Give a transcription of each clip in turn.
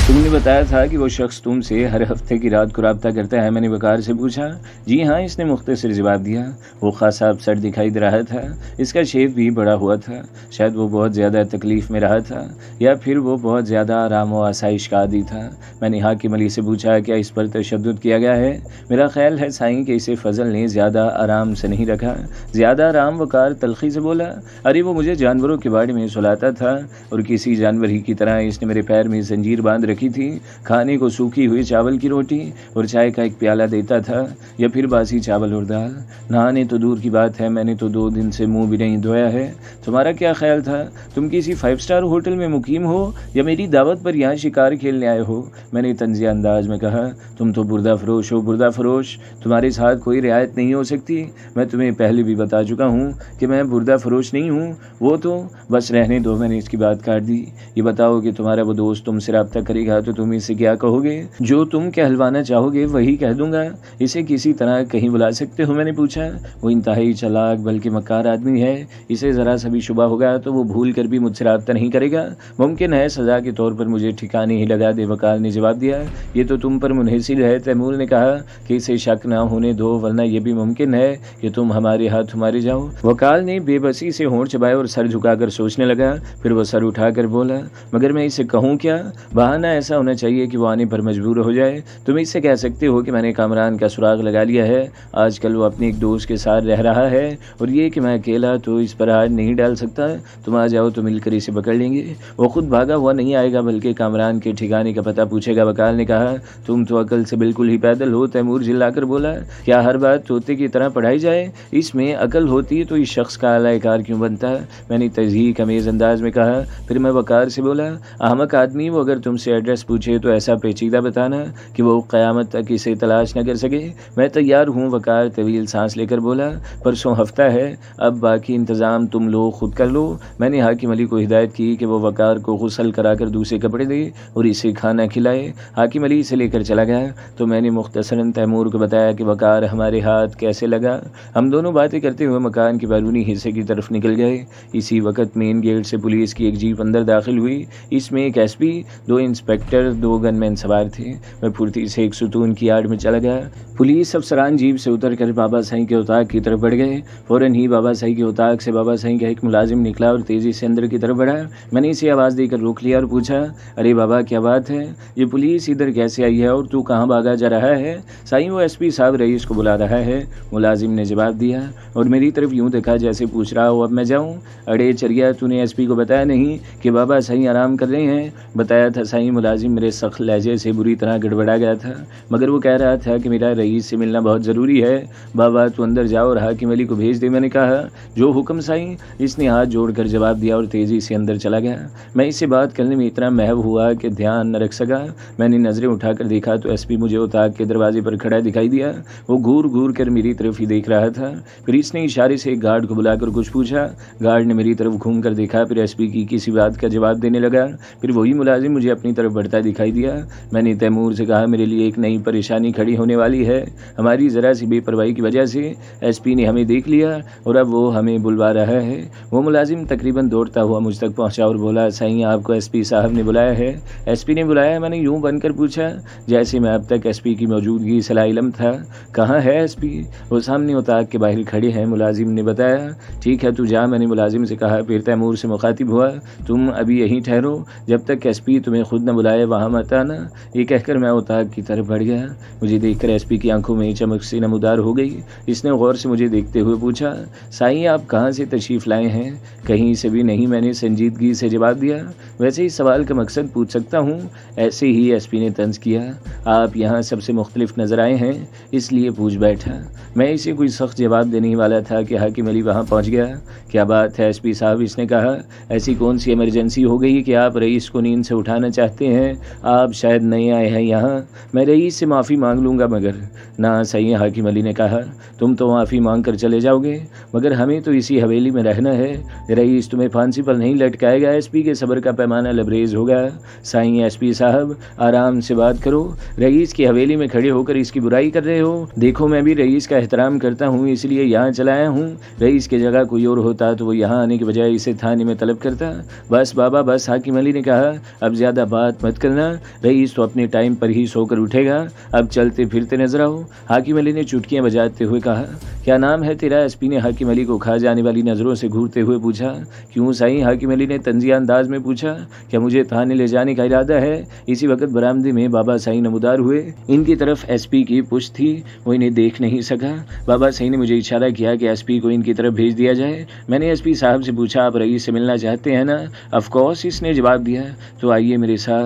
तुमने बताया था कि वो शख्स तुमसे हर हफ्ते की रात को राब्ता करता है। मैंने वकार से पूछा। जी हाँ, इसने मुख्तसर जवाब दिया। वो खासा अपसेट दिखाई दे रहा था। इसका शेप भी बड़ा हुआ था। शायद वो बहुत ज़्यादा तकलीफ़ में रहा था या फिर वो बहुत ज़्यादा आराम व आसाइश का आदी था। मैंने हाकिम अली से पूछा, क्या इस पर तशद्दुद किया गया है? मेरा ख्याल है साईं कि इसे फजल ने ज़्यादा आराम से नहीं रखा। ज़्यादा आराम? वकार तलखी से बोला। अरे वो मुझे जानवरों के बारे में सुलाता था और किसी जानवर ही की तरह इसने मेरे पैर में जंजीर बांध रखी थी। खाने को सूखी हुई चावल की रोटी और चाय का एक प्याला देता था या फिर बासी चावल और दाल। नहाने तो दूर की बात है, मैंने तो 2 दिन से मुंह भी नहीं धोया है। तुम्हारा क्या ख्याल था? तुम किसी 5 स्टार होटल में मुकीम हो या मेरी दावत पर यहाँ शिकार खेलने आए हो? मैंने तंजिया अंदाज में कहा। तुम तो बुर्दा फरोश हो, बुर्दा फरोश। तुम्हारे साथ कोई रियायत नहीं हो सकती। मैं तुम्हें पहले भी बता चुका हूँ कि मैं बुर्दा फरोश नहीं हूँ। वो तो बस रहने दो, मैंने इसकी बात काट दी। ये बताओ कि तुम्हारा वो दोस्त तुमसे रब्ता करेगा तो तुम इसे क्या कहोगे? जो तुम कहलवाना चाहोगे वही कह दूंगा। इसे किसी तरह कहीं बुला सकते हो? मैंने पूछा। वो इंतहाई चालाक बल्कि मक्कार आदमी है। इसे ज़रा सा भी शुबा होगा तो वो भूल कर भी मुझसे रब्ता नहीं करेगा। मुमकिन है सज़ा के तौर पर मुझे ठिकाने ही लगा दे। वकार ने जवाब दिया। ये तो तुम पर मुनहसिर है। तैमूर ने कहा कि इसे शक ना होने दो, वरना यह भी मुमकिन है कि तुम हमारे हाथ मारे जाओ। वकाल ने बेबसी से होंठ चबाए और सर झुकाकर सोचने लगा। फिर वो सर उठाकर बोला, मगर मैं इसे कहूँ क्या? बहाना ऐसा होना चाहिए कि वो आने पर मजबूर हो जाए। तुम इससे कह सकते हो कि मैंने कामरान का सुराग लगा लिया है। आजकल वो अपने एक दोस्त के साथ रह रहा है और ये कि मैं अकेला तो इस पर हाथ नहीं डाल सकता। तुम आ जाओ तो मिलकर इसे पकड़ लेंगे। वो खुद भागा हुआ नहीं आएगा बल्कि कामरान के ठिकाने का पता पूछेगा। वकाल ने कहा, तुम तो अकल से बिल्कुल ही पैदल हो। तैमूर चिल्लाकर बोला, क्या हर बात तोते की तरह पढ़ाई जाए? इसमें अकल होती तो इस शख्स का आलाकार क्यों बनता? मैंने तज़हीक अमेज़ अंदाज में कहा। फिर मैं वकार से बोला, अहमक आदमी, वो अगर तुमसे एड्रेस पूछे तो ऐसा पेचीदा बताना कि वो क़यामत तक इसे तलाश न कर सके। मैं तैयार हूँ। वकार तवील सांस लेकर बोला, परसों हफ्ता है, अब बाकी इंतज़ाम तुम लोग खुद कर लो। मैंने हाकिम अली को हिदायत की कि वो वकार को गुस्ल कराकर दूसरे कपड़े दे और इसे खाना खिलाए। हाकिम अली इसे लेकर चला गया तो मैंने मुख्तसरन तैमूर को बताया कि वकार हमारे हाथ कैसे लगा। हम दोनों बातें करते हुए मकान के बैरूनी हिस्से की तरफ निकल गए। इसी वक्त मेन गेट से पुलिस की एक जीप अंदर दाखिल हुई। इसमें एक एसपी, 2 इंस्पेक्टर, 2 गनमैन सवार थे। मैं फुर्ती से एक सुतून की आड़ में चला गया। पुलिस अफसरान जीप से उतरकर बाबा साईं के उताक की तरफ बढ़ गए। फौरन ही बाबा साईं के उताक से बाबा साईं का एक मुलाजिम निकला और तेजी से अंदर की तरफ बढ़ा। मैंने इसे आवाज़ देकर रोक लिया और पूछा, अरे बाबा क्या बात है? ये पुलिस इधर कैसे आई है और तू कहाँ भागा जा रहा है? साईं, वो एसपी साहब रईस को बुला रहा है, मुलाजिम ने जवाब दिया और मेरी तरफ यूँ देखा जैसे पूछ रहा हो अब मैं जाऊँ। अरे चरिया, तूने एसपी को बताया नहीं कि बाबा साईं आराम कर रहे हैं? बताया था साईं। मुलाजिम मेरे सख्त लहजे से बुरी तरह गड़बड़ा गया था, मगर वो कह रहा था कि मेरा रईस से मिलना बहुत ज़रूरी है। बाबा तू अंदर जाओ और हाकिम अली को भेज दे। मैंने कहा, जो हुक्म साईं। इसने हाथ जोड़कर जवाब दिया और तेज़ी से अंदर चला गया। मैं इससे बात करने में इतना महव हुआ कि ध्यान न रख सका। मैंने नज़रें उठाकर देखा तो एसपी मुझे उताक के दरवाजे पर खड़ा दिखाई दिया। वो घूर घूर कर मेरी तरफ ही देख रहा था। फिर इसने इशारे से एक गार्ड को बुलाकर कुछ पूछा। गार्ड ने मेरी तरफ घूम कर देखा, फिर एसपी की किसी बात का जवाब देने लगा। फिर वही मुलाजिम मुझे अपनी तरफ बढ़ता दिखाई दिया। मैंने तैमूर से कहा, मेरे लिए एक नई परेशानी खड़ी होने वाली है। हमारी ज़रा सी बेपरवाही की वजह से एसपी ने हमें देख लिया और अब वो हमें बुलवा रहा है। वो मुलाजिम तकरीबन दौड़ता हुआ मुझ तक पहुंचा और बोला, साईं आपको एसपी साहब ने बुलाया है। एसपी ने बुलाया? मैंने यूं बनकर पूछा जैसे मैं अब तक एसपी की मौजूदगी सला इलम था। कहाँ है एसपी? वो सामने उताक के बाहर खड़े हैं, मुलाजिम ने बताया। ठीक है तू जा, मैंने मुलाजिम से कहा। फिर तैमूर से मुखातिब हुआ, तुम अभी यहीं ठहरो, जब तक एसपी तुम्हें खुद न बुलाए वहाँ मत आना। ये कहकर मैं उताक की तरफ बढ़ गया। मुझे देखकर एसपी की आंखों में चमक से नमूदार हो गई। इसने गौर से मुझे देखते हुए पूछा, साईं आप कहाँ से तशरीफ़ लाए हैं? कहीं से भी नहीं, मैंने संजीदगी से जवाब दिया। वैसे इस सवाल का मकसद पूछ सकता हूँ? ऐसे ही एसपी ने तंज किया। आप यहाँ सबसे मुख्तलिफ नज़र आए हैं इसलिए पूछ बैठा। मैं इसे कोई सख्त जवाब देने वाला था कि हाकिम अली वहाँ पहुँच गया। क्या बात है एसपी साहब? इसने कहा, ऐसी कौन सी इमरजेंसी हो गई कि आप रईस को नींद से उठाना चाहते हैं? आप शायद नए आए हैं यहाँ। मैं रईस से माफ़ी मांग लूँगा। मगर ना सही, हाकिम अली ने कहा, तुम तो माफ़ी मांग कर चले जाओगे, मगर हमें तो इसी हवेली में रहना है। रईस तुम्हें फांसी पर नहीं लटकाएगा। एसपी के सब्र का पैमाना लबरेज होगा। साईं एसपी साहब आराम से बात करो। रईस की हवेली में खड़े होकर इसकी बुराई कर रहे हो। देखो मैं भी रईस का एहतराम करता हूँ इसलिए यहाँ चला आया हूँ। रईस की जगह कोई और होता तो वो यहाँ आने के बजाय इसे थाने में तलब करता। बस बाबा बस, हाकिम अली ने कहा, अब ज़्यादा बात बात मत करना, रईस तो अपने टाइम पर ही सोकर उठेगा, अब चलते फिरते नजर आओ। हाकिम अली ने चुटकियां बजाते हुए कहा। क्या नाम है तेरा? एसपी ने हाकिम अली को खा जाने वाली नज़रों से घूरते हुए पूछा। क्यों साईं? हाकिम अली ने तंजिया अंदाज में पूछा। क्या मुझे थाने ले जाने का इरादा है? इसी वक्त बरामदे में बाबा साईं नमूदार हुए। इनकी तरफ एसपी की पुश्त थी, वो इन्हें देख नहीं सका। बाबा साईं ने मुझे इशारा किया कि एसपी को इनकी तरफ भेज दिया जाए। मैंने एसपी साहब से पूछा, आप रईस से मिलना चाहते हैं ना? ऑफ कोर्स, इसने जवाब दिया। तो आइए मेरे साथ।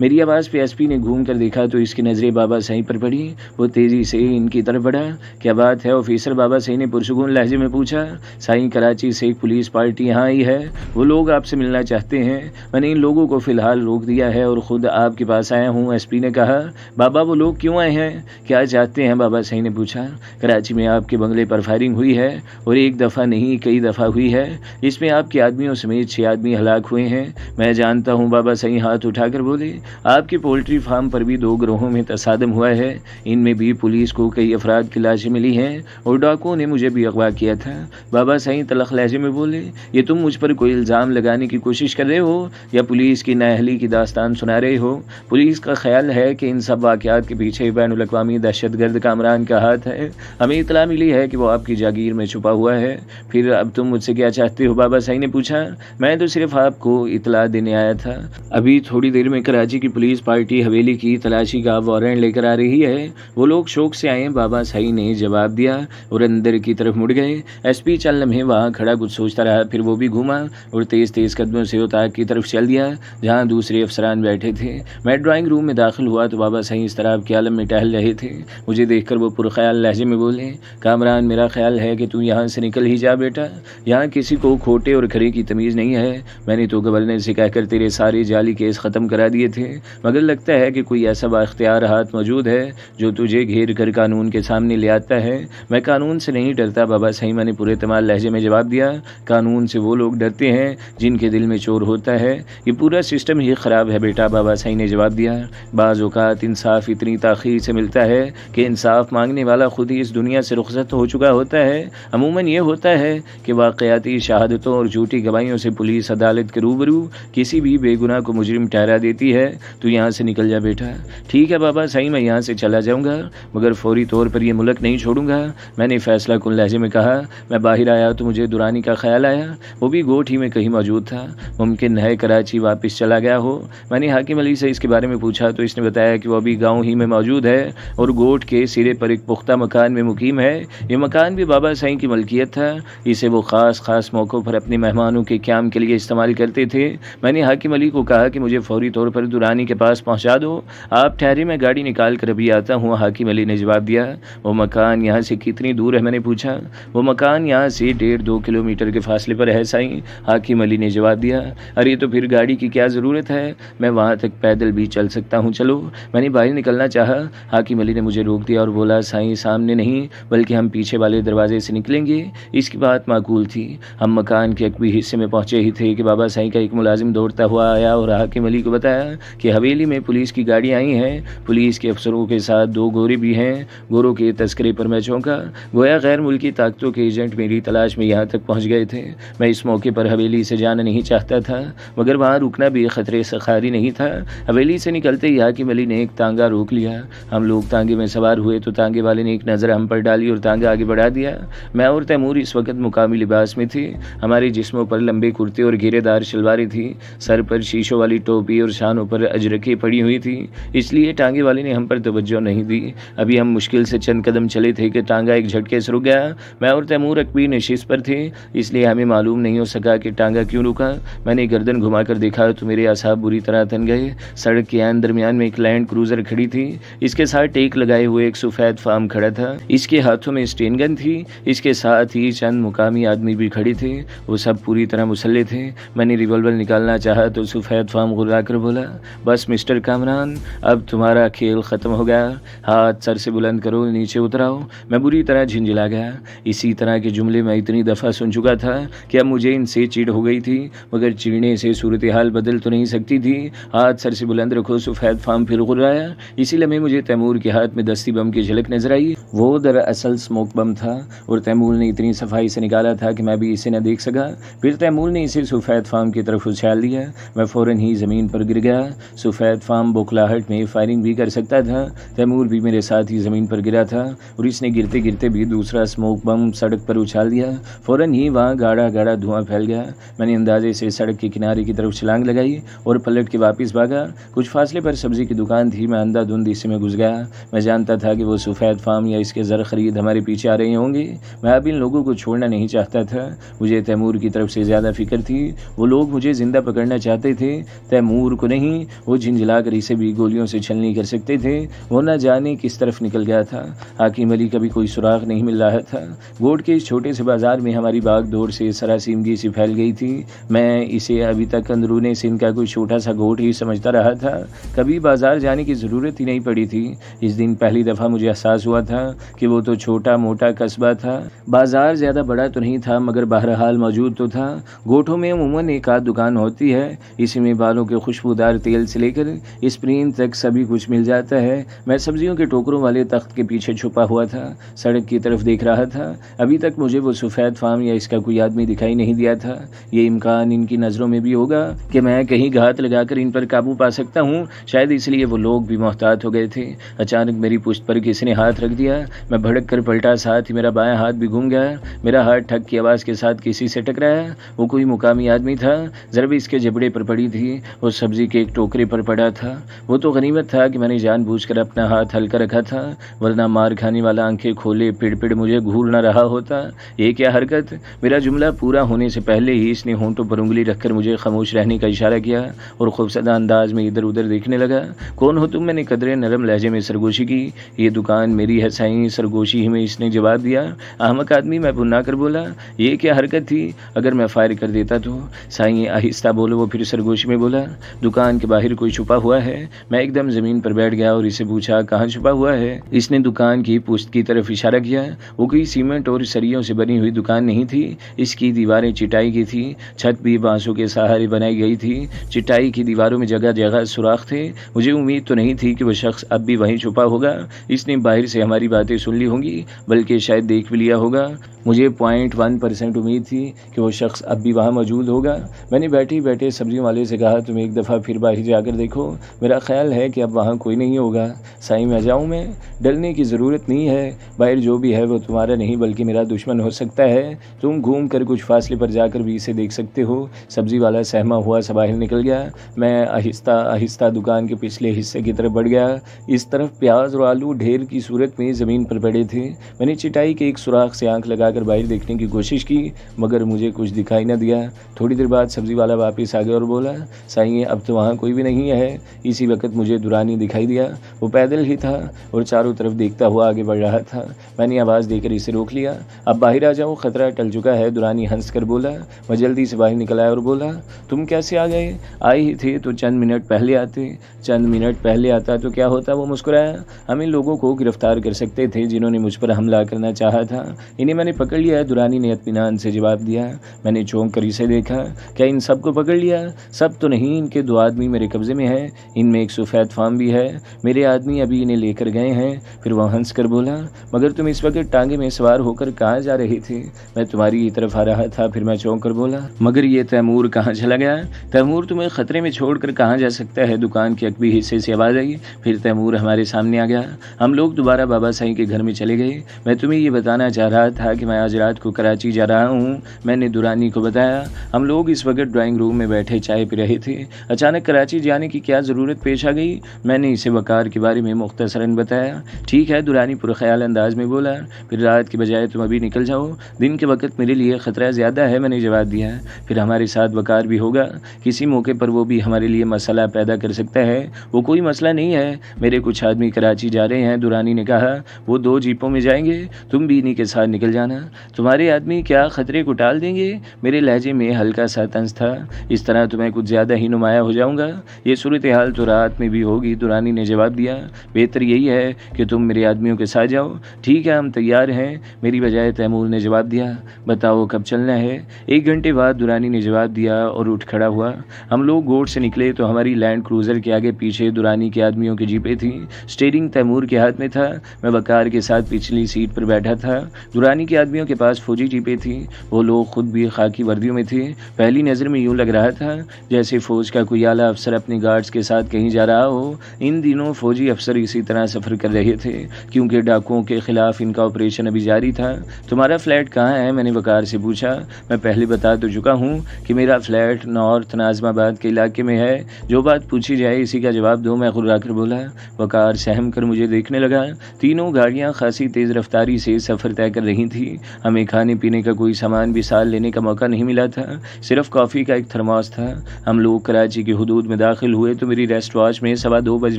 मेरी आवाज़ पे एसपी ने घूम कर देखा तो इसकी नज़रें बाबा साईं पर पड़ी। वो तेज़ी से इनकी तरफ बढ़ा। क्या बात है ऑफिसर? बाबा साईं ने पुरसुकून लहजे में पूछा। साईं, कराची से एक पुलिस पार्टी यहाँ आई है, वो लोग आपसे मिलना चाहते हैं। मैंने इन लोगों को फिलहाल रोक दिया है और ख़ुद आपके पास आया हूँ। एसपी ने कहा। बाबा, वो लोग क्यों आए हैं? क्या चाहते हैं? बाबा साईं ने पूछा। कराची में आपके बंगले पर फायरिंग हुई है और एक दफ़ा नहीं कई दफ़ा हुई है। इसमें आपके आदमियों समेत 6 आदमी हलाक हुए हैं। मैं जानता हूँ, बाबा साईं हाथ उठाकर बोले। आपके पोल्ट्री फार्म पर भी 2 गिरोहों में तसादम हुआ है, इनमें भी पुलिस को कई अफराद की लाशें मिली हैं और डाकुओं ने मुझे भी अगवा किया था। बाबा साईं तलख लहजे में बोले। ये तुम मुझ पर कोई इल्ज़ाम लगाने की कोशिश कर रहे हो या पुलिस की नाअहली की दास्तान सुना रहे हो? पुलिस का ख्याल है कि इन सब वाक़यात के पीछे बैनुल अक़वामी दहशतगर्द कामरान का हाथ है। हमें इतला मिली है कि वो आपकी जागीर में छुपा हुआ है। फिर अब तुम मुझसे क्या चाहते हो? बाबा साईं ने पूछा। मैं तो सिर्फ आपको इतला देने आया था। अभी थोड़ी देर में कराची की पुलिस पार्टी हवेली की तलाशी का वारंट लेकर आ रही है। वो लोग शौक से आए, बाबा साईं ने जवाब दिया और अंदर की तरफ मुड़ गए। एसपी चंद लम्हे वहाँ खड़ा कुछ सोचता रहा, फिर वो भी घूमा और तेज़ तेज़ कदमों से उतार की तरफ चल दिया जहाँ दूसरे अफसरान बैठे थे। मैं ड्राइंग रूम में दाखिल हुआ तो बाबा साईं इस तरह के आलम में टहल रहे थे। मुझे देखकर वो पुरख्याल लहजे में बोले। कामरान, मेरा ख्याल है कि तू यहाँ से निकल ही जा बेटा। यहाँ किसी को खोटे और खरे की तमीज़ नहीं है। मैंने तो गवर्नर से कहकर तेरे सारे जाली केस ख़त्म करा दिए थे, मगर लगता है कि कोई ऐसा बाख्तियार हाथ मौजूद है जो तुझे घेर कर कानून के सामने ले आता है। मैं कानून से नहीं डरता बाबा साईं, मैंने पूरे तमाम लहजे में जवाब दिया। कानून से वो लोग डरते हैं जिनके दिल में चोर होता है। ये पूरा सिस्टम ही ख़राब है बेटा, बाबा साईं ने जवाब दिया। बाज़ औक़ात इंसाफ इतनी ताख़ीर से मिलता है कि इंसाफ मांगने वाला खुद ही इस दुनिया से रुखसत हो चुका होता है। अमूमन ये होता है कि वाक़याती शहादतों और झूठी गवाहियों से पुलिस अदालत के रूबरू किसी भी बेगुनाह को मुजरिम ठहरा देती है। तो यहाँ से निकल जा बेटा। ठीक है बाबा साईं, मैं यहाँ से चला जाऊँगा, मगर फौरी तौर पर यह मुल्क नहीं छोड़ूंगा, मैंने फैसला कुन लहजे में कहा। मैं बाहर आया तो मुझे दुरानी का ख्याल आया, वो भी गोट ही में कहीं मौजूद था। मुमकिन है कराची वापस चला गया हो। मैंने हाकिम अली से इसके बारे में पूछा तो इसने बताया कि वो अभी गाँव ही में मौजूद है और गोट के सिरे पर एक पुख्ता मकान में मुकीम है। ये मकान भी बाबा साईं की मलकियत था। इसे वो ख़ास मौक़ों पर अपने मेहमानों के क़याम के लिए इस्तेमाल करते थे। मैंने हाकिम अली को कहा कि मुझे फौरी तौर पर दुरानी के पास पहुंचा दो। आप ठहरे, मैं गाड़ी निकाल कर अभी आता हूँ। हाकिम अली ने जवाब दिया। वो मकान यहाँ से कितनी दूर है? मैंने पूछा। वो मकान यहाँ से 1.5-2 किलोमीटर के फासले पर है साईं, हाकिम अली ने जवाब दिया। अरे तो फिर गाड़ी की क्या ज़रूरत है, मैं वहाँ तक पैदल भी चल सकता हूँ, चलो। मैंने बाहर निकलना चाहा, हाकिम अली ने मुझे रोक दिया और बोला, साईं सामने नहीं बल्कि हम पीछे वाले दरवाजे से निकलेंगे। इसकी बात माकूल थी। हम मकान के अकबी हिस्से में पहुँचे ही थे कि बाबा साईं का एक मुलाजिम दौड़ता हुआ आया और हाकिम अली को बताया कि हवेली में पुलिस की गाड़ी आई हैं। पुलिस के अफसरों के साथ 2 गोरे भी हैं। गोरों के तस्करे पर मैं चौंका, गोया गैर मुल्की ताकतों के एजेंट मेरी तलाश में यहाँ तक पहुँच गए थे। मैं इस मौके पर हवेली से जाना नहीं चाहता था, मगर वहाँ रुकना भी खतरे से खाली नहीं था। हवेली से निकलते ही हाकिम अली ने एक तांगा रोक लिया। हम लोग तांगे में सवार हुए तो तांगे वाले ने एक नज़र हम पर डाली और तांगा आगे बढ़ा दिया। मैं और तैमूर इस वक्त मुकामी लिबास में थे। हमारे जिस्मों पर लंबे कुर्ते और घेरेदार शलवारें थी, सर पर शीशों वाली टोपी और शानों पर अजरकें पड़ी हुई थी, इसलिए टांगे वाले ने हम पर तवज्जो नहीं दी। अभी हम मुश्किल से चंद कदम चले थे कि टांगा एक झटके से रुक गया। मैं और तैमूर अकबी नशिस्त पर थे, इसलिए हमें मालूम नहीं हो सका कि टांगा क्यों रुका। मैंने गर्दन घुमाकर देखा तो मेरे असाब बुरी तरह थन गए। सड़क के आन दरमियान में एक लैंड क्रूजर खड़ी थी, इसके साथ टेक लगाए हुए एक सफ़ेद फार्म खड़ा था, इसके हाथों में स्टेन गन थी। इसके साथ ही चंद मुकामी आदमी भी खड़े थे, वो सब पूरी तरह मुसल्ले थे। मैंने रिवॉल्वर निकालना चाहा तो सफ़ेद फार्म गुर्रा कर बोला, बस मिस्टर कामरान, अब तुम्हारा खेल ख़त्म हो गया, हाथ सर से बुलंद करो, नीचे उतराओ। मैं बुरी तरह झिंझला गया। इसी तरह के जुमले मैं इतनी दफ़ा सुन चुका था कि अब मुझे इनसे चिढ़ हो गई थी, मगर चिढ़ने से सूरत हाल बदल तो नहीं सकती थी। हाथ सर से बुलंद रखो, सफ़ेद फार्म फिर गुर्राया। इसी लम्हे मुझे तैमूर के हाथ में दस्ती बम की झलक नजर आई। वो दरअसल स्मोक बम था और तैमूर ने इतनी सफाई से निकाला था कि मैं भी इसे न देख सका। फिर तैमूर ने इसे सफ़ेद फार्म की तरफ उछाल दिया। मैं फ़ौरन ही ज़मीन पर गिर गया। सफ़ेद फार्म बौखलाहट में फायरिंग भी कर सकता था। तैमूर भी मेरे साथ ही ज़मीन पर गिरा था और इसने गिरते गिरते भी दूसरा स्मोक बम सड़क पर उछाल दिया। फ़ौरन ही वहाँ गाढ़ा गाढ़ा धुआं फैल गया। मैंने अंदाजे से सड़क के किनारे की तरफ छलांग लगाई और पलट के वापस भागा। कुछ फासले पर सब्जी की दुकान थी। मैं अंधाधुंध इसी में घुस गया। मैं जानता था कि वो सफ़ेद फार्म या इसके ज़र खरीद हमारे पीछे आ रहे होंगे। मैं अब इन लोगों को छोड़ना नहीं चाहता था। मुझे तैमूर की तरफ से ज़्यादा फिक्र थी। वो लोग मुझे जिंदा पकड़ना चाहते थे, तैमूर को नहीं। वो झिंझलाकर इसे भी गोलियों से छलनी कर सकते थे। वो न जाने किस तरफ निकल गया था। हाकिम अली का भी कोई सुराग नहीं मिल रहा था। गोट के इस छोटे से बाजार में हमारी भाग दौड़ से सरासीमगी सी फैल गई थी। मैं इसे अभी तक अंदरूने सिंध का कोई छोटा सा गोट ही समझता रहा था। कभी बाजार जाने की ज़रूरत ही नहीं पड़ी थी। इस दिन पहली दफ़ा मुझे एहसास हुआ था कि वो तो छोटा मोटा कस्बा था। बाजार ज़्यादा बड़ा तो नहीं था मगर बहरहाल मौजूद तो था। गोठों में अमूमन एक आध दुकान होती है। इसी में बालों के खुशबूदार तेल से लेकर स्प्रीन तक सभी कुछ मिल जाता है। मैं सब्जियों के टोकरों वाले तख्त के पीछे छुपा हुआ था, सड़क की तरफ देख रहा था। अभी तक मुझे वो सफ़ेद फार्म या इसका कोई आदमी दिखाई नहीं दिया था। ये इम्कान इनकी नज़रों में भी होगा कि मैं कहीं घात लगाकर इन पर काबू पा सकता हूँ। शायद इसलिए वो लोग भी मोहतात हो गए थे। अचानक मेरी पुश्त पर किसी ने हाथ रख दिया। मैं भड़क कर पलटा, साथ ही मेरा बायां हाथ भी घूम गया। मेरा हाथ ठक की आवाज़ के साथ किसी से टकराया। वो कोई मुकामी आदमी था। ज़रब इसके जबड़े पर पड़ी थी। वो सब्जी के एक टोकरे पर पड़ा था। वो तो गनीमत था कि मैंने जानबूझकर अपना हाथ हल्का रखा था, वरना मार खाने वाला आंखें खोले पिड़ पिड़ मुझे घूर न रहा होता। ये क्या हरकत! मेरा जुमला पूरा होने से पहले ही इसने होंठों पर उंगली रखकर मुझे खामोश रहने का इशारा किया और खूबसदा अंदाज में इधर उधर देखने लगा। कौन हो तुम? मैंने कदरे नरम लहजे में सरगोशी की। ये दुकान मेरी है साईं। सरगोशी ही में इसने जवाब दिया। अहमक आदमी, मैं भुन्ना कर बोला। ये क्या हरकत थी? अगर मैं फायर कर देता तो? साईं आहिस्ता बोलो। वो फिर सरगोशी में बोला, दुकान के बाहर कोई छुपा हुआ है। मैं एकदम ज़मीन पर बैठ गया और इसे पूछा, कहाँ छुपा हुआ है? इसने दुकान की पुश्त की तरफ इशारा किया। वो कोई सीमेंट और सरियों से बनी हुई दुकान नहीं थी। इसकी दीवारें चिटाई की थी, छत भी बांसों के सहारे बनाई गई थी। चिटाई की दीवारों में जगह जगह सुराख थे। मुझे उम्मीद तो नहीं थी कि वह शख्स अब भी वहीं छुपा होगा। इसने बाहर से हमारी बातें सुन ली होंगी, बल्कि शायद देख भी लिया होगा। मुझे 0.1% उम्मीद थी कि वो शख्स अब भी वहाँ मौजूद होगा। मैंने बैठे बैठे सब्जियों वाले से कहा, तुम एक दफ़ा फिर बाहर जाकर देखो। मेरा ख्याल है कि अब वहाँ कोई नहीं होगा। साईं मैं जाऊँ? मैं डरने की ज़रूरत नहीं है। बाहर जो भी है वो तुम्हारा नहीं बल्कि मेरा दुश्मन हो सकता है। तुम घूम कर कुछ फासले पर जाकर भी इसे देख सकते हो। सब्जी वाला सहमा हुआ सा बाहर निकल गया। मैं आहिस्ता आहिस्ता दुकान के पिछले हिस्से की तरफ बढ़ गया। इस तरफ प्याज और आलू ढेर की सूरत में ज़मीन पर पड़े थे। मैंने चिटाई के एक सुराख से आंख लगाकर बाहर देखने की कोशिश की मगर मुझे कुछ दिखाई न दिया। थोड़ी देर बाद सब्जी वाला वापस आ गया और बोला, साईं अब तो वहाँ कोई भी नहीं है। इसी वक्त मुझे दुरानी दिखाई दिया। वो पैदल ही था और चारों तरफ देखता हुआ आगे बढ़ रहा था। मैंने आवाज़ देकर इसे रोक लिया। अब बाहर आ जाओ, खतरा टल चुका है। दुरानी हंस कर बोला। मैं जल्दी से बाहर निकल आया और बोला, तुम कैसे आ गए? आए ही थे तो चंद मिनट पहले आते। चंद मिनट पहले आता तो क्या होता? वो मुस्कुराया। हम इन लोगों को गिरफ्तार कर सकते थे जिन्होंने मुझ पर हमला करना चाहा था। इन्हें मैंने पकड़ लिया है। दुरानी ने इत्मीनान से जवाब दिया। मैंने चौंक कर इसे देखा। क्या इन सबको पकड़ लिया? सब तो नहीं, इनके 2 आदमी मेरे कब्जे में हैं। इनमें एक सफ़ेद फार्म भी है। मेरे आदमी अभी इन्हें लेकर गए हैं। फिर वह हंस कर बोला, मगर तुम इस वक्त टांगे में सवार होकर कहाँ जा रहे थे? मैं तुम्हारी तरफ आ रहा था। फिर मैं चौंक कर बोला, मगर ये तैमूर कहाँ चला गया? तैमूर तुम्हें खतरे में छोड़कर कहाँ जा सकता है? दुकान के अकबी हिस्से से आवाज़ आई। फिर तैमूर हमारे सामने आ गया। हम लोग दोबारा बाबा साईं के घर में चले गए। मैं तुम्हें ये बताना चाह रहा था कि मैं आज रात को कराची जा रहा हूँ। मैंने दुरानी को बताया। हम लोग इस वक्त ड्राइंग रूम में बैठे चाय पी रहे थे। अचानक कराची जाने की क्या ज़रूरत पेश आ गई? मैंने इसे वकार के बारे में मुख्तसरन बताया। ठीक है, दुरानी पुरख्याल अंदाज में बोला। फिर रात की बजाय तुम अभी निकल जाओ। दिन के वक्त मेरे लिए ख़तरा ज़्यादा है, मैंने जवाब दिया। फिर हमारे साथ वकार भी होगा। किसी मौके पर वो भी हमारे लिए मसला पैदा कर सकता है। वो कोई मसला नहीं है। मेरे कुछ आदमी कराची जा रहे हैं। दुरानी ने कहा, वो 2 जीपों में जाएंगे। तुम भी इन्हीं के साथ निकल जाना। तुम्हारे आदमी क्या खतरे को टाल देंगे? मेरे लहजे में हल्का सा तंज था। इस तरह तो मैं कुछ ज़्यादा ही नुमाया हो जाऊंगा। ये सूरत हाल तो रात में भी होगी। दुरानी ने जवाब दिया। बेहतर यही है कि तुम मेरे आदमियों के साथ जाओ। ठीक है, हम तैयार हैं, मेरी बजाय तैमूर ने जवाब दिया। बताओ कब चलना है? 1 घंटे बाद दुरानी ने जवाब दिया और उठ खड़ा हुआ। हम लोग गोट से निकले तो हमारी लैंड क्रूज़र के आगे पीछे दुरानी के आदमियों की जीपें थीं। स्टीयरिंग तैमूर के हाथ में था। मैं वकार के साथ पिछली सीट पर बैठा था। दुरानी के आदमी आदमियों के पास फौजी जीपें थी। वो लोग खुद भी खाकी वर्दियों में थे। पहली नज़र में यूँ लग रहा था जैसे फ़ौज का कोई आला अफसर अपने गार्ड्स के साथ कहीं जा रहा हो। इन दिनों फ़ौजी अफसर इसी तरह सफ़र कर रहे थे क्योंकि डाकुओं के ख़िलाफ़ इनका ऑपरेशन अभी जारी था। तुम्हारा फ्लैट कहाँ है? मैंने वकार से पूछा। मैं पहले बता तो चुका हूँ कि मेरा फ्लैट नॉर्थ नाज़िमाबाद के इलाके में है। जो बात पूछी जाए इसी का जवाब दो, मैं घुर्राकर बोला। वकार सहम कर मुझे देखने लगा। तीनों गाड़ियाँ खासी तेज़ रफ्तारी से सफ़र तय कर रही थी। हमें खाने पीने का कोई सामान भी साथ लेने का मौका नहीं मिला था, सिर्फ कॉफ़ी का एक थर्मोस था। हम लोग कराची की हुदूद में दाखिल हुए तो मेरी रेस्ट वॉच में 2:15 बज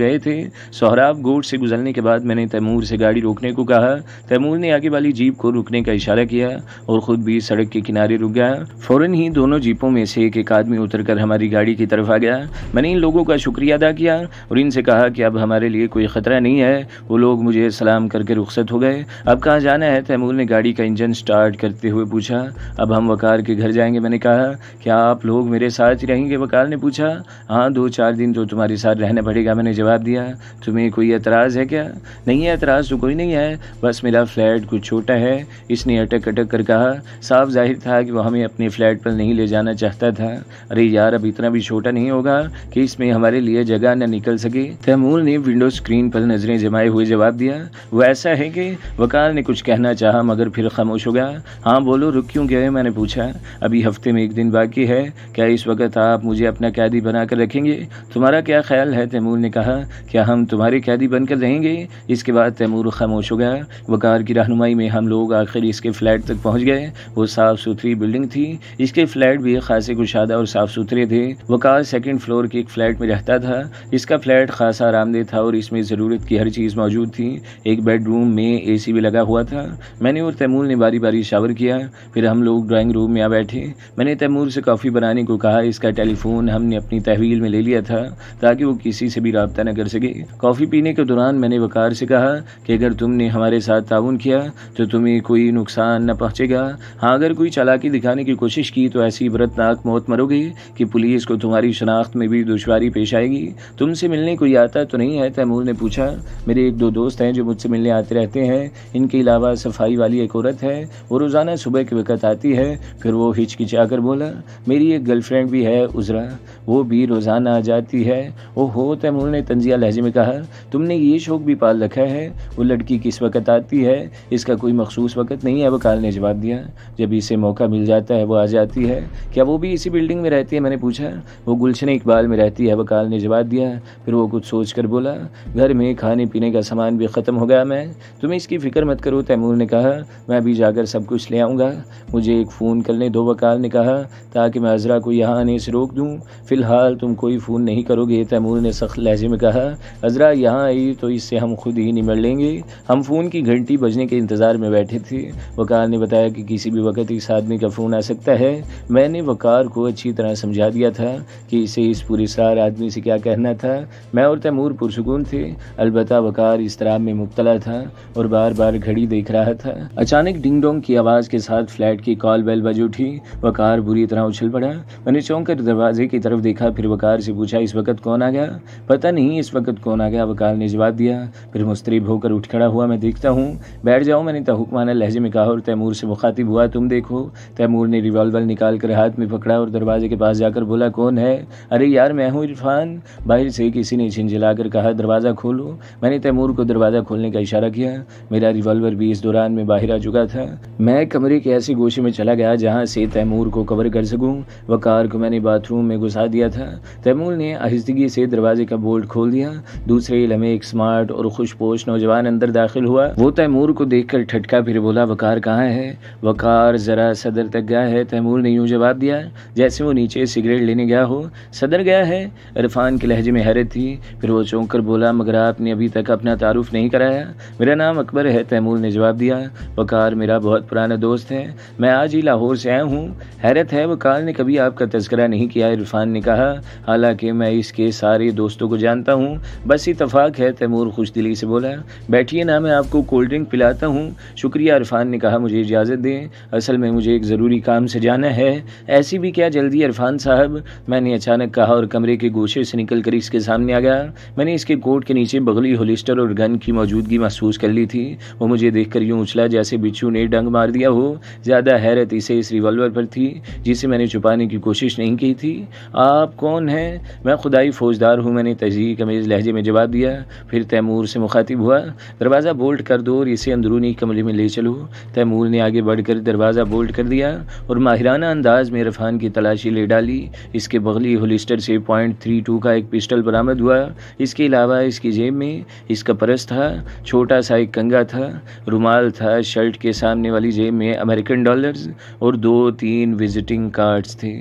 रहे थे। सोहराब गोट से गुजरने के बाद मैंने तैमूर से गाड़ी रोकने को कहा। तैमूर ने आगे वाली जीप को रुकने का इशारा किया और ख़ुद भी सड़क के किनारे रुक गया। फ़ौरन ही दोनों जीपों में से एक आदमी उतरकर हमारी गाड़ी की तरफ आ गया। मैंने इन लोगों का शुक्रिया अदा किया और इनसे कहा कि अब हमारे लिए कोई ख़तरा नहीं है। वो लोग मुझे सलाम करके रुखसत हो गए। अब कहाँ जाना है? तैमूर ने गाड़ी का इंजन स्टार्ट करते हुए पूछा। अब हम वकार के घर जाएंगे। मैंने कहा। क्या आप लोग मेरे साथ ही रहेंगे? वकार ने पूछा। हाँ, 2-4 दिन तो तुम्हारे साथ रहना पड़ेगा, मैंने जवाब दिया। तुम्हें कोई एतराज़ है क्या? नहीं है, एतराज़ तो कोई नहीं है, बस मेरा फ्लैट कुछ छोटा है। इसने अटक अटक कर कहा। साफ जाहिर था कि वो हमें अपने फ्लैट पर नहीं ले जाना चाहता था। अरे यार, अब इतना भी छोटा नहीं होगा कि इसमें हमारे लिए जगह न निकल सके। तैमूर ने विंडो स्क्रीन पर नजरें जमाए हुए जवाब दिया। वो ऐसा है कि वकार ने कुछ कहना चाहा मगर फिर खामोश हो गया। हाँ बोलो, रुक क्यों गए? मैंने पूछा। अभी हफ्ते में 1 दिन बाकी है, क्या इस वक्त आप मुझे अपना कैदी बनाकर रखेंगे? तुम्हारा क्या ख्याल है? तैमूर ने कहा। क्या हम तुम्हारे कैदी बनकर रहेंगे? इसके बाद तैमूर खामोश हो गया। वकार की रहनुमाई में हम लोग आखिर इसके फ्लैट तक पहुंच गए। वो साफ सुथरी बिल्डिंग थी। इसके फ्लैट भी खासे कुशादा और साफ सुथरे थे। वकार 2nd फ्लोर के एक फ्लैट में रहता था। इसका फ्लैट खासा आरामदेह था और इसमें ज़रूरत की हर चीज़ मौजूद थी। एक बेडरूम में AC भी लगा हुआ था। मैंने और तैमूर ने बारी बारी शावर किया, फिर हम लोग ड्राइंग रूम में आ बैठे। मैंने तैमूर से कॉफ़ी बनाने को कहा। इसका टेलीफोन हमने अपनी तहवील में ले लिया था ताकि वो किसी से भी रब्ता न कर सके। कॉफ़ी पीने के दौरान मैंने वकार से कहा कि अगर तुमने हमारे साथ ताउन किया तो तुम्हें कोई नुकसान न पहुँचेगा। हाँ, अगर कोई चालाकी दिखाने की कोशिश की तो ऐसी इबरतनाक मौत मरोगे कि पुलिस को तुम्हारी शनाख्त में भी दुश्वारी पेश आएगी। तुमसे मिलने कोई आता तो नहीं है? तैमूर ने पूछा। मेरे 1-2 दोस्त हैं जो मुझसे मिलने आते रहते हैं। इनके अलावा सफाई वाली एक औरत है, वो रोज़ाना सुबह के वक्त आती है। फिर वो हिचकिचा कर बोला। मेरी एक गर्लफ्रेंड भी है, उज़रा, वो भी रोज़ाना आ जाती है। ओहो, तैमूर ने तंजिया लहजे में कहा। तुमने ये शौक भी पाल रखा है? वो लड़की किस वक्त आती है? इसका कोई मखसूस वक्त नहीं है, वकार ने जवाब दिया। जब इसे मौका मिल जाता है वो आ जाती है। क्या वो भी इसी बिल्डिंग में रहती है? मैंने पूछा। वो गुलशन इकबाल में रहती है, वकार ने जवाब दिया। फिर वो कुछ सोच कर बोला। घर में खाने पीने का सामान भी ख़त्म हो गया। मैं तुम्हें इसकी फ़िक्र मत करो, तैमूर ने कहा। मैं अभी जाकर सब कुछ ले आऊँगा। मुझे एक फ़ोन करने दो, वकार ने कहा, ताकि मैं अज़रा को यहाँ आने से रोक दूँ। फ़िलहाल तुम कोई फ़ोन नहीं करोगे? तैमूर ने सख्त लहजे में कहा। अज़रा यहाँ आई तो इससे हम खुद ही निमट लेंगे। हम फ़ोन की घंटी बजने के इंतज़ार में बैठे थे। वकार ने बताया कि किसी भी वक्त इस आदमी का फ़ोन आ सकता है। मैंने वकार को अच्छी तरह समझा दिया था कि इसे इस पुरस्कार आदमी से क्या कहना था। मैं और तैमूर पुरसुकून थे, अलबत्ता वकार इस तरह में मुब्तला था और बार बार घड़ी देख रहा था। अचानक डिंग डोंग की आवाज़ के साथ फ्लैट की कॉल बेल बज उठी। वकार बुरी तरह उछल पड़ा। मैंने चौंक कर दरवाजे की तरफ देखा, फिर वकार से पूछा, इस वक्त कौन आ गया? पता नहीं इस वक्त कौन आ गया, वकार ने जवाब दिया। फिर मुस्तरिब होकर उठ खड़ा हुआ। मैं देखता हूँ। बैठ जाओ, मैंने तहुकमाना लहजे में कहा और तैमूर से मुखातिब हुआ। तुम देखो। तैमूर ने रिवॉल्वर निकाल कर हाथ में पकड़ा और दरवाजे के पास जाकर बोला, कौन है? अरे यार, मैं हूँ इरफान। बाहर से किसी ने झिंझिलाकर कहा, दरवाज़ा खोलो। मैंने तैमूर को दरवाज़ा खोलने का इशारा किया। मेरा रिवॉल्वर भी इस दौरान में बाहर आ चुका था। मैं कमरे के ऐसे गोशे में चला गया जहाँ से तैमूर को कवर कर सकूँ। वकार को मैंने बाथरूम में घुसा दिया था। तैमूर ने आहिस्तगी से दरवाजे का बोल्ट खोल दिया। दूसरे लम्हे एक स्मार्ट और खुशपोश नौजवान अंदर दाखिल हुआ। वो तैमूर को देखकर ठटका, फिर बोला, वकार कहाँ है? वकार जरा सदर तक गया है, तैमूर ने यूँ जवाब दिया जैसे वो नीचे सिगरेट लेने गया हो। सदर गया है? इरफान के लहजे में हैरत थी। फिर वो चौंक कर बोला, मगर आपने अभी तक अपना तारुफ नहीं कराया। मेरा नाम अकबर है, तैमूर ने जवाब दिया। वकार मेरा बहुत पुराना दोस्त है, मैं आज ही लाहौर से आया हूँ। हैरत है, वकार ने कभी आपका तज़किरा नहीं किया, इरफान ने कहा। हालांकि मैं इसके सारे दोस्तों को जानता हूँ, बस इत्तफाक है, तैमूर खुशदिली से बोला। बैठिए ना, मैं आपको कोल्ड ड्रिंक पिलाता हूँ। शुक्रिया, इरफान ने कहा। मुझे इजाज़त दें, असल में मुझे एक ज़रूरी काम से जाना है। ऐसी भी क्या जल्दी इरफान साहब? मैंने अचानक कहा और कमरे के गोशे से निकल कर इसके सामने आ गया। मैंने इसके कोट के नीचे बगली होलिस्टर और गन की मौजूदगी महसूस कर ली थी। वो मुझे देखकर यूँ उछला जैसे बिच्छू बिच्छू ने डंग मार दिया हो। ज़्यादा हैरत इसे इस रिवॉल्वर पर थी जिसे मैंने छुपाने की कोशिश नहीं की थी। आप कौन हैं? मैं खुदाई फौजदार हूँ, मैंने तहज़ीर कमीज़ लहजे में जवाब दिया। फिर तैमूर से मुखातिब हुआ, दरवाज़ा बोल्ट कर दो और इसे अंदरूनी कमरे में ले चलो। तैमूर ने आगे बढ़कर दरवाज़ा बोल्ट कर दिया और माहिराना अंदाज में इरफान की तलाशी ले डाली। इसके बगली होलिस्टर से .32 का एक पिस्टल बरामद हुआ। इसके अलावा इसकी जेब में इसका परस था, छोटा सा एक कंगा था, रुमाल था, शर्ट के सामने वाली जेब में अमेरिकन डॉलर्स और 2-3 विजिटिंग कार्ड्स थे।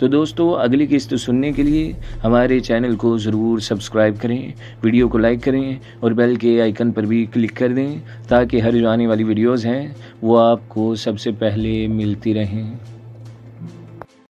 तो दोस्तों, अगली किस्त सुनने के लिए हमारे चैनल को ज़रूर सब्सक्राइब करें, वीडियो को लाइक करें और बेल के आइकन पर भी क्लिक कर दें ताकि हर जो आने वाली वीडियोज़ हैं वो आपको सबसे पहले मिलती रहें।